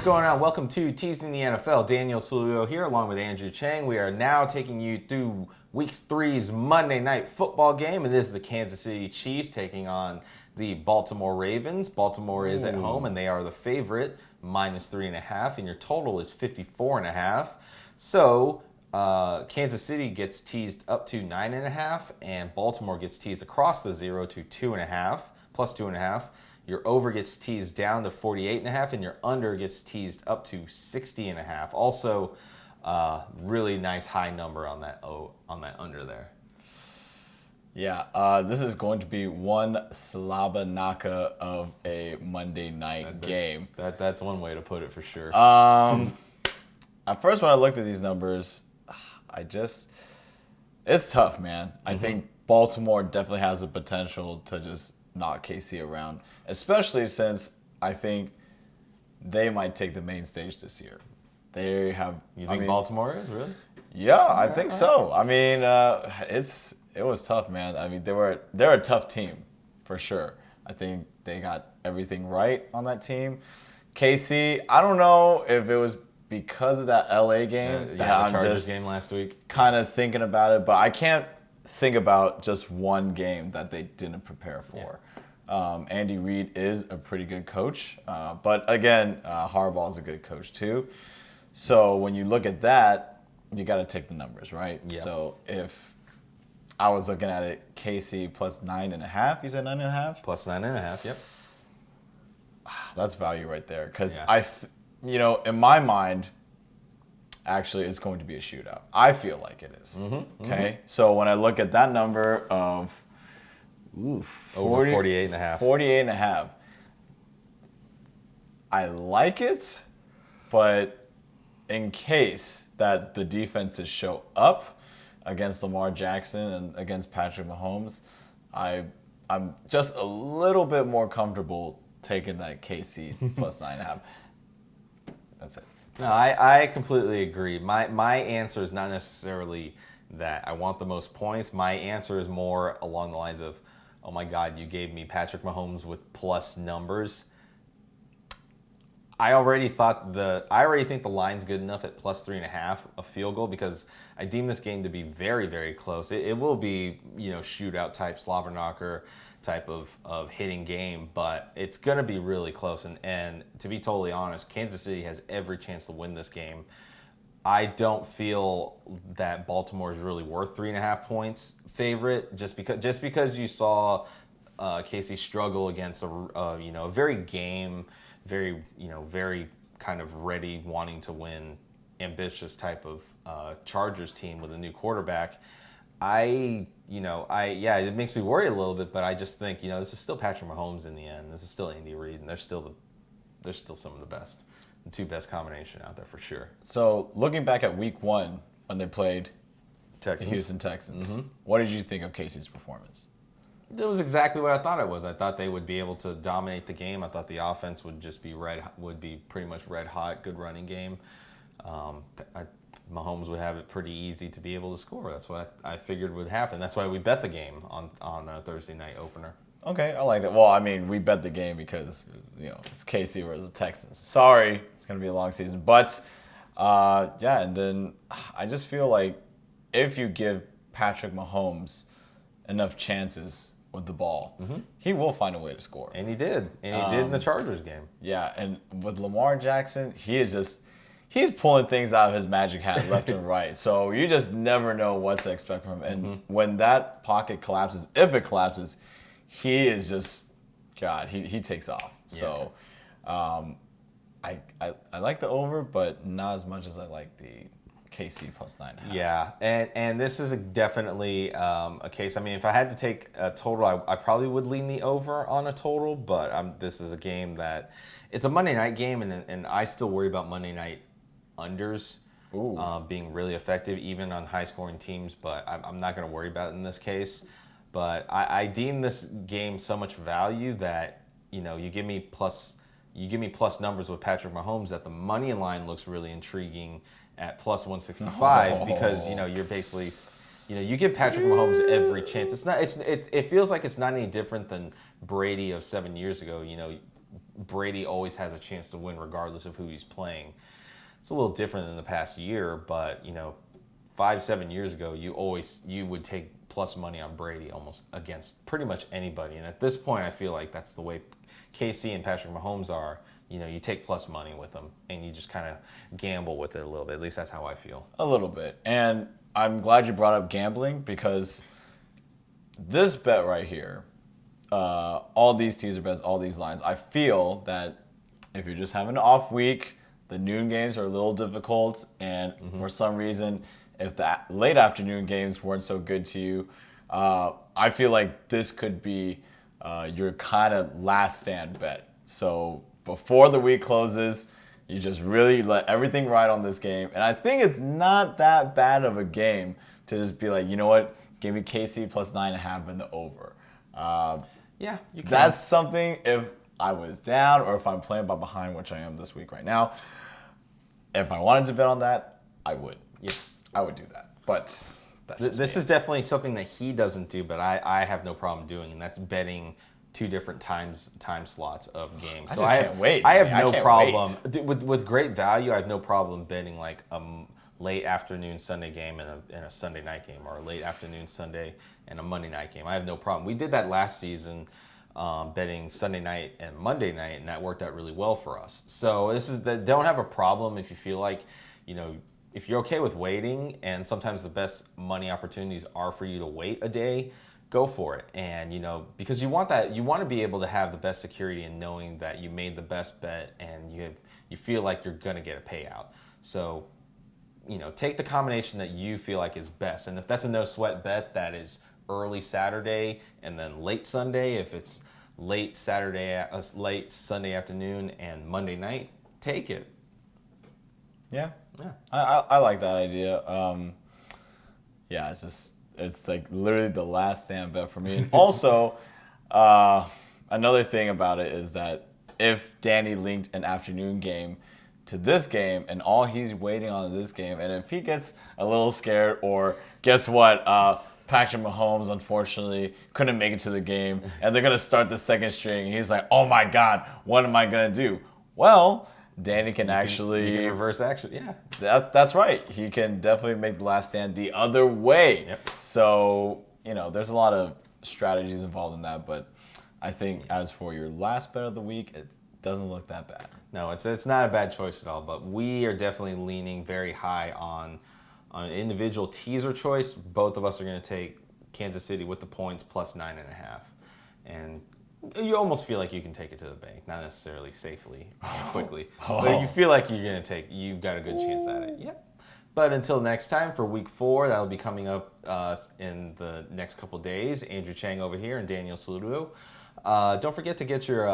going on? Welcome to Teasing the NFL. Daniel Saludo here along with Andrew Chang. We are now taking you through Week 3's Monday Night Football game, and this is the Kansas City Chiefs taking on the Baltimore Ravens. Baltimore is at home, and they are the favorite, -3.5, and your total is 54.5. So Kansas City gets teased up to 9.5, and Baltimore gets teased across the 0 to 2.5, plus 2.5. Your over gets teased down to 48.5, and your under gets teased up to 60.5. Also, really nice high number on that under there. Yeah, this is going to be one slaba naka of a Monday night game. That's one way to put it for sure. At first, when I looked at these numbers, it's tough, man. I think Baltimore definitely has the potential to just knock KC around, especially since I think they might take the main stage this year. They have. You think Baltimore is really? Yeah, I think so. I mean, it was tough, man. I mean, they're a tough team for sure. I think they got everything right on that team. KC, I don't know if it was because of that LA game the Chargers game last week. Kind of thinking about it, but I can't think about just one game that they didn't prepare for. Andy Reid is a pretty good coach, but again, Harbaugh's a good coach too. So when you look at that, you got to take the numbers, right? Yeah. So if I was looking at it, KC plus 9.5, you said 9.5? Plus 9.5, yep. That's value right there, because in my mind, actually, it's going to be a shootout. I feel like it is. Okay? So when I look at that number of over 48.5. 48.5, I like it, but in case that the defenses show up against Lamar Jackson and against Patrick Mahomes, I'm just a little bit more comfortable taking that KC plus 9.5. That's it. No, I completely agree. My answer is not necessarily that I want the most points. My answer is more along the lines of, oh my God, you gave me Patrick Mahomes with plus numbers. I already think the line's good enough at plus 3.5, a field goal, because I deem this game to be very, very close. It will be, shootout type, slobber knocker type of hitting game, but it's going to be really close. And to be totally honest, Kansas City has every chance to win this game. I don't feel that Baltimore is really worth 3.5 points favorite just because you saw KC struggle against a very game, very kind of ready, wanting to win, ambitious type of Chargers team with a new quarterback. It makes me worry a little bit, but I just think, this is still Patrick Mahomes in the end. This is still Andy Reid, and they're still some of the best, the two best combination out there for sure. So looking back at Week 1 when they played the Houston Texans, what did you think of KC's performance? It was exactly what I thought it was. I thought they would be able to dominate the game. I thought the offense would just be pretty much red hot, good running game. Mahomes would have it pretty easy to be able to score. That's what I figured would happen. That's why we bet the game on a Thursday night opener. Okay, I like that. Well, I mean, we bet the game because it's KC versus the Texans. Sorry, it's going to be a long season, but and then I just feel like if you give Patrick Mahomes enough chances with the ball, he will find a way to score. And he did. And he did in the Chargers game. Yeah, and with Lamar Jackson, he's pulling things out of his magic hat left and right. So you just never know what to expect from him. And when that pocket collapses, if it collapses, he is just, God, he takes off. Yeah. So I like the over, but not as much as I like the KC plus 9.5. Yeah, and this is definitely a case. I mean, if I had to take a total, I probably would lean the over on a total, but this is a game that it's a Monday night game, and I still worry about Monday night unders being really effective, even on high-scoring teams, but I'm not going to worry about it in this case. But I deem this game so much value that, you give me plus numbers with Patrick Mahomes that the money line looks really intriguing at plus 165 because you're basically you give Patrick Mahomes every chance. It feels like it's not any different than Brady of 7 years ago. Brady always has a chance to win regardless of who he's playing. It's a little different than the past year, but 5-7 years ago, you would take plus money on Brady almost against pretty much anybody. And at this point, I feel like that's the way KC and Patrick Mahomes are. You take plus money with them, and you just kind of gamble with it a little bit. At least that's how I feel. A little bit. And I'm glad you brought up gambling, because this bet right here, all these teaser bets, all these lines, I feel that if you're just having an off week, the noon games are a little difficult, and for some reason, if the late afternoon games weren't so good to you, I feel like this could be your kind of last stand bet. So before the week closes, you just really let everything ride on this game. And I think it's not that bad of a game to just be like, you know what, give me KC plus 9.5 in the over. Yeah, you can. That's something, if I was down or if I'm playing by behind, which I am this week right now, if I wanted to bet on that, I would. Yeah. I would do that. But this is definitely something that he doesn't do, but I have no problem doing, and that's betting 2 different time slots of games. So I can't wait. I have no problem with great value. I have no problem betting like a late afternoon Sunday game and a Sunday night game, or a late afternoon Sunday and a Monday night game. I have no problem. We did that last season, betting Sunday night and Monday night, and that worked out really well for us. So don't have a problem if you feel like, if you're okay with waiting, and sometimes the best money opportunities are for you to wait a day, go for it. And because you want to be able to have the best security in knowing that you made the best bet, and you feel like you're gonna get a payout. So take the combination that you feel like is best. And if that's a no sweat bet that is early Saturday and then late Sunday, if it's late Sunday afternoon and Monday night, take it. Yeah. Yeah. I like that idea. Yeah, it's like literally the last stand bet for me. And also, another thing about it is that if Danny linked an afternoon game to this game, and all he's waiting on is this game, and if he gets a little scared, or guess what, Patrick Mahomes unfortunately couldn't make it to the game, and they're gonna start the second string, and he's like, oh my God, what am I gonna do? Well, Danny can actually reverse action. Yeah, that's right. He can definitely make the last stand the other way. Yep. So there's a lot of strategies involved in that, but I think as for your last bet of the week, it doesn't look that bad. No, it's not a bad choice at all. But we are definitely leaning very high on an individual teaser choice. Both of us are going to take Kansas City with the points plus 9.5, and you almost feel like you can take it to the bank, not necessarily safely and quickly, but you feel like you've got a good chance at it. Yeah. But until next time, for week 4, that'll be coming up in the next couple days. Andrew Chang over here and Daniel Saludo. Don't forget to get your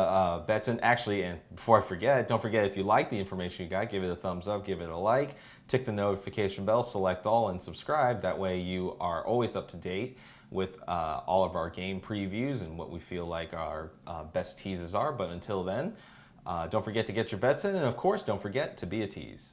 bets in. Actually, and before I forget, don't forget, if you like the information you got, give it a thumbs up, give it a like, tick the notification bell, select all, and subscribe. That way you are always up to date with all of our game previews and what we feel like our best teases are. But until then, don't forget to get your bets in, and of course, don't forget to be a tease.